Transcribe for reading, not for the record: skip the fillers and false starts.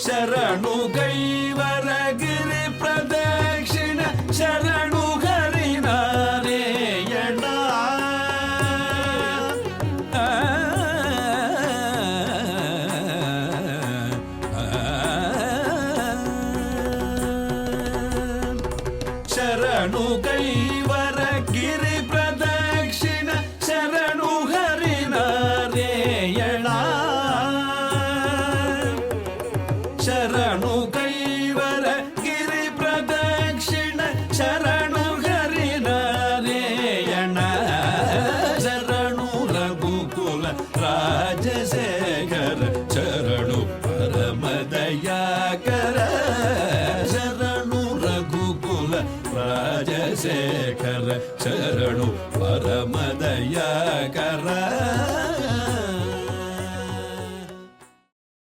ಶರಣು ಕೈವರಗಿರಿ ಪ್ರದಕ್ಷಿಣ ಶರಣು ಹರಿನಾರಾಯಣ ಶರಣು ಕೈವರಗಿರಿ ಪ್ರದಕ್ಷಿಣ ಶರಣು ಹರಿನಾರಾಯಣ ಶರಣು ಕೈವರ ಗಿರಿ ಪ್ರದಕ್ಷಿಣ ಶರಣು ಹರಿನಾರಾಯಣ ಶರಣು ರಘುಕುಲ ರಾಜಶೇಖರ ಶರಣು ಪರಮದಯಾಕರ ಶರಣು ರಘುಕುಲ ರಾಜಶೇಖರ ಶರಣು